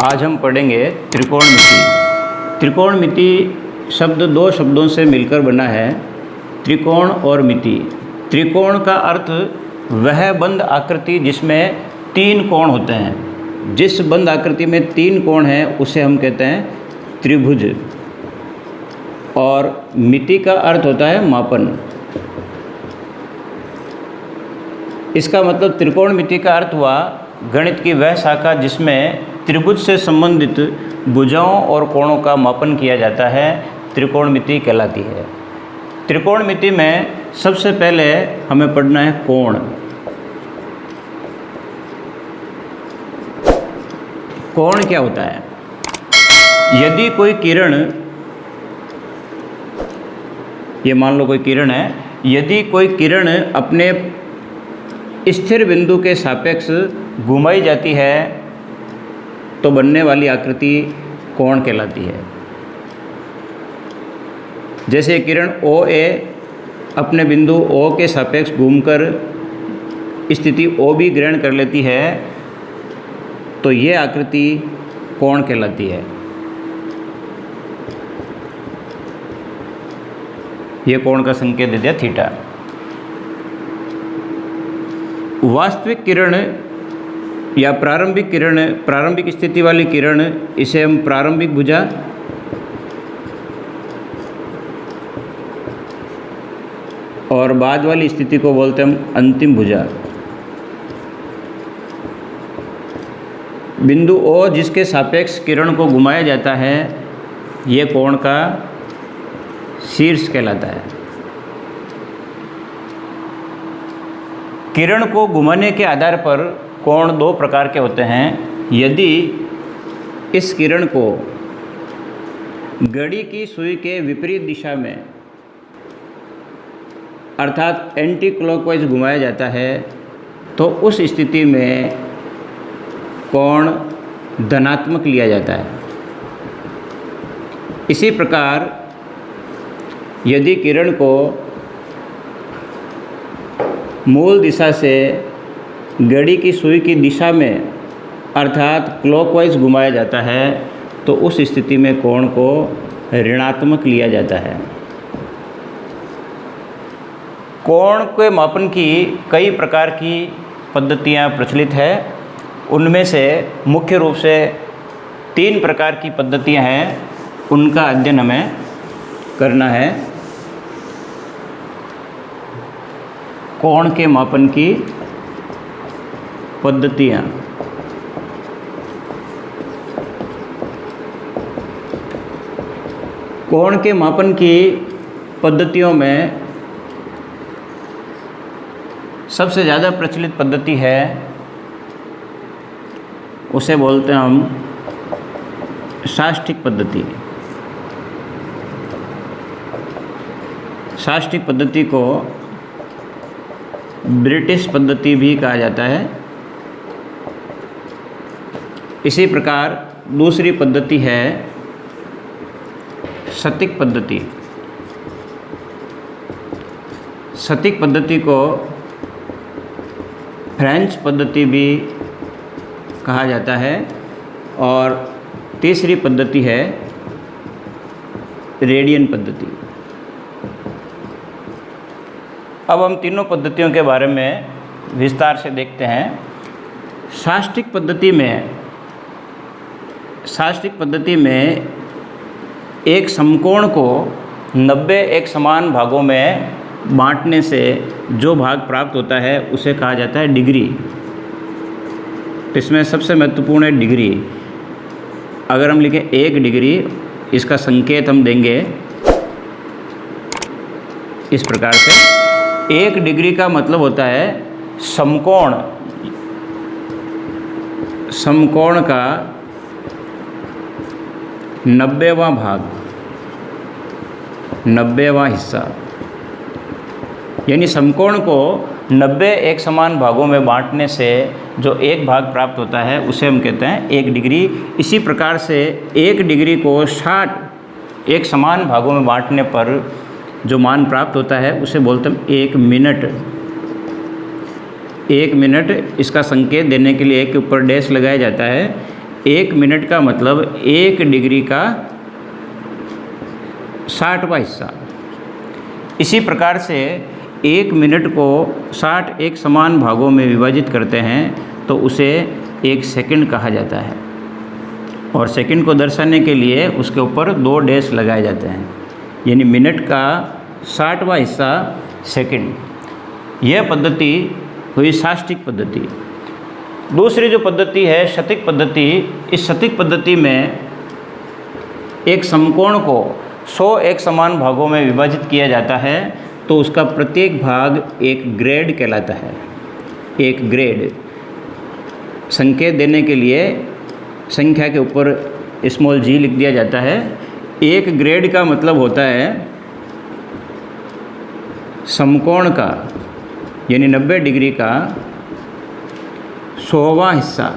आज हम पढ़ेंगे त्रिकोणमिति। त्रिकोणमिति शब्द दो शब्दों से मिलकर बना है, त्रिकोण और मिति। त्रिकोण का अर्थ वह बंद आकृति जिसमें तीन कोण होते हैं। जिस बंद आकृति में तीन कोण हैं उसे हम कहते हैं त्रिभुज। और मिति का अर्थ होता है मापन। इसका मतलब त्रिकोणमिति का अर्थ हुआ गणित की वह शाखा जिसमें त्रिभुज से संबंधित भुजाओं और कोणों का मापन किया जाता है, त्रिकोणमिति कहलाती है। त्रिकोणमिति में सबसे पहले हमें पढ़ना है कोण। कोण क्या होता है? यदि कोई किरण, ये मान लो कोई किरण है, यदि कोई किरण अपने स्थिर बिंदु के सापेक्ष घुमाई जाती है तो बनने वाली आकृति कोण कहलाती है। जैसे किरण OA अपने बिंदु O के सापेक्ष घूमकर स्थिति OB ग्रहण कर लेती है तो ये आकृति कोण कहलाती है। ये कोण का संकेत दे दिया थीटा। वास्तविक किरण या प्रारंभिक किरण, प्रारंभिक स्थिति वाली किरण, इसे हम प्रारंभिक भुजा, और बाद वाली स्थिति को बोलते हैं हम अंतिम भुजा। बिंदु O जिसके सापेक्ष किरण को घुमाया जाता है, ये कोण का शीर्ष कहलाता है। किरण को घुमाने के आधार पर कोण दो प्रकार के होते हैं। यदि इस किरण को घड़ी की सुई के विपरीत दिशा में अर्थात एंटी क्लॉकवाइज घुमाया जाता है तो उस स्थिति में कोण धनात्मक लिया जाता है। इसी प्रकार यदि किरण को मूल दिशा से घड़ी की सुई की दिशा में अर्थात क्लॉकवाइज घुमाया जाता है तो उस स्थिति में कोण को ऋणात्मक लिया जाता है। कोण के मापन की कई प्रकार की पद्धतियाँ प्रचलित है। उनमें से मुख्य रूप से 3 प्रकार की पद्धतियाँ हैं, उनका अध्ययन हमें करना है। कोण के मापन की पद्धतियाँ। कोण के मापन की पद्धतियों में सबसे ज़्यादा प्रचलित पद्धति है, उसे बोलते हैं हम साष्टिक पद्धति। साष्टिक पद्धति को ब्रिटिश पद्धति भी कहा जाता है। इसी प्रकार दूसरी पद्धति है सतिक पद्धति। सतिक पद्धति को फ्रेंच पद्धति भी कहा जाता है। और तीसरी पद्धति है रेडियन पद्धति। अब हम तीनों पद्धतियों के बारे में विस्तार से देखते हैं। साष्टिक पद्धति में एक समकोण को 90 एक समान भागों में बांटने से जो भाग प्राप्त होता है उसे कहा जाता है डिग्री। इसमें सबसे महत्वपूर्ण है डिग्री। अगर हम लिखें 1 डिग्री, इसका संकेत हम देंगे इस प्रकार से। 1 डिग्री का मतलब होता है समकोण का 90वां भाग, 90वां हिस्सा। यानी समकोण को 90 एक समान भागों में बांटने से जो एक भाग प्राप्त होता है उसे हम कहते हैं 1 डिग्री। इसी प्रकार से 1 डिग्री को 60 एक समान भागों में बांटने पर जो मान प्राप्त होता है उसे बोलते हैं 1 मिनट। 1 मिनट, इसका संकेत देने के लिए के ऊपर डैश लगाया जाता है। 1 मिनट का मतलब 1 डिग्री का 60वां हिस्सा। इसी प्रकार से 1 मिनट को 60 एक समान भागों में विभाजित करते हैं तो उसे 1 सेकंड कहा जाता है, और सेकंड को दर्शाने के लिए उसके ऊपर 2 डैश लगाए जाते हैं, यानी मिनट का 60वां हिस्सा सेकंड। यह पद्धति हुई शास्त्रीय पद्धति। दूसरी जो पद्धति है शतिक पद्धति, इस शतिक पद्धति में एक समकोण को 100 एक समान भागों में विभाजित किया जाता है, तो उसका प्रत्येक भाग एक ग्रेड कहलाता है। एक ग्रेड संकेत देने के लिए संख्या के ऊपर स्मॉल g लिख दिया जाता है। एक ग्रेड का मतलब होता है समकोण का, यानी 90 डिग्री का 100वां हिस्सा।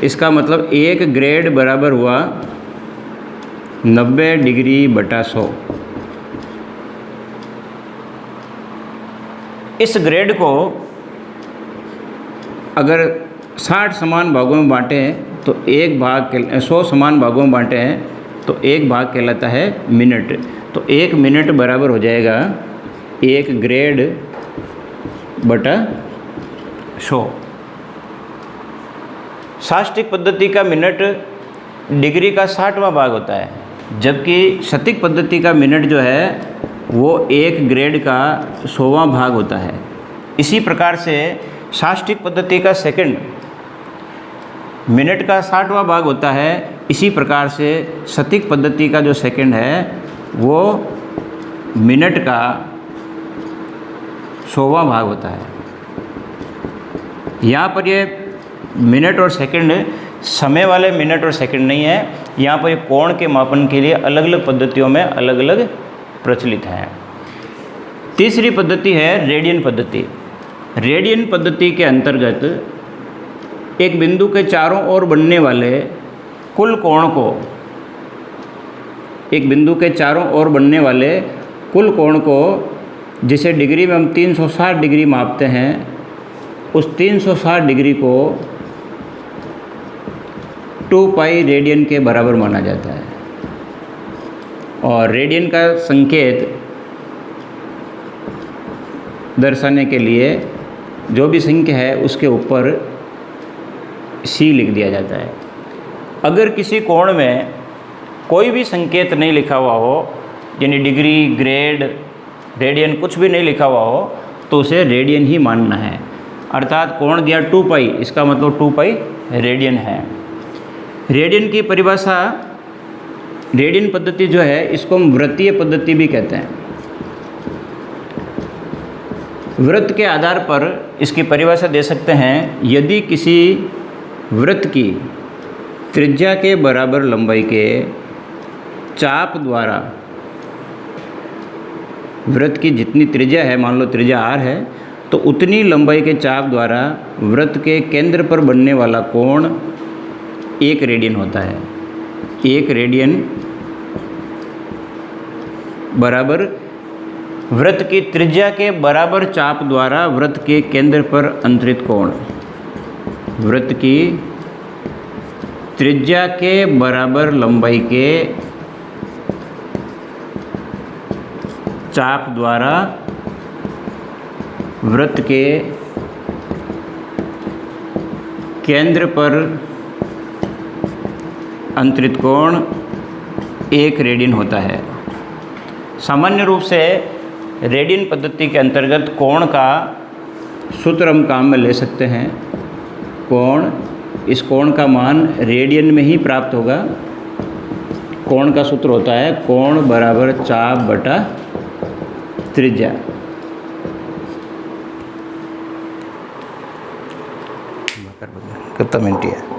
इसका मतलब एक ग्रेड बराबर हुआ 90 डिग्री बटा 100। इस ग्रेड को अगर 60 समान भागों में बांटें तो 100 समान भागों में बांटें तो 1 भाग कहलाता है मिनट। तो 1 मिनट बराबर हो जाएगा 1 ग्रेड बटा 100। शास्त्रीय पद्धति का मिनट डिग्री का 60वां भाग होता है, जबकि शतिक पद्धति का मिनट जो है वो 1 ग्रेड का 100वां भाग होता है। इसी प्रकार से शास्त्रीय पद्धति का सेकंड मिनट का 60वां भाग होता है। इसी प्रकार से शतिक पद्धति का जो सेकंड है वो मिनट का 100वां भाग होता है। यहाँ पर ये मिनट और सेकंड समय वाले मिनट और सेकंड नहीं है, यहाँ पर ये कोण के मापन के लिए अलग अलग पद्धतियों में अलग अलग प्रचलित हैं। तीसरी पद्धति है रेडियन पद्धति। रेडियन पद्धति के अंतर्गत एक बिंदु के चारों ओर बनने वाले कुल कोण को, एक बिंदु के चारों ओर बनने वाले कुल कोण को, जिसे डिग्री में हम 360 डिग्री मापते हैं, उस 360 डिग्री को 2 पाई रेडियन के बराबर माना जाता है। और रेडियन का संकेत दर्शाने के लिए जो भी संख्या है उसके ऊपर c लिख दिया जाता है। अगर किसी कोण में कोई भी संकेत नहीं लिखा हुआ हो, यानी डिग्री, ग्रेड, रेडियन कुछ भी नहीं लिखा हुआ हो, तो उसे रेडियन ही मानना है। अर्थात कोण दिया 2 पाई, इसका मतलब 2 पाई रेडियन है। रेडियन की परिभाषा, रेडियन पद्धति जो है इसको हम वृत्तीय पद्धति भी कहते हैं। वृत्त के आधार पर इसकी परिभाषा दे सकते हैं। यदि किसी वृत्त की त्रिज्या के बराबर लंबाई के चाप द्वारा, वृत्त की जितनी त्रिज्या है, मान लो त्रिज्या r है, तो उतनी लंबाई के चाप द्वारा वृत्त के केंद्र पर बनने वाला कोण 1 रेडियन होता है। 1 रेडियन बराबर वृत्त की त्रिज्या के बराबर चाप द्वारा वृत्त के केंद्र पर अंतरित कोण। वृत्त की त्रिज्या के बराबर लंबाई के चाप द्वारा वृत्त के केंद्र पर अंतरित कोण 1 रेडियन होता है। सामान्य रूप से रेडियन पद्धति के अंतर्गत कोण का सूत्र हम काम में ले सकते हैं। इस कोण का मान रेडियन में ही प्राप्त होगा। कोण का सूत्र होता है कोण बराबर चाप बटा त्रिज्या। कितना मिनट है?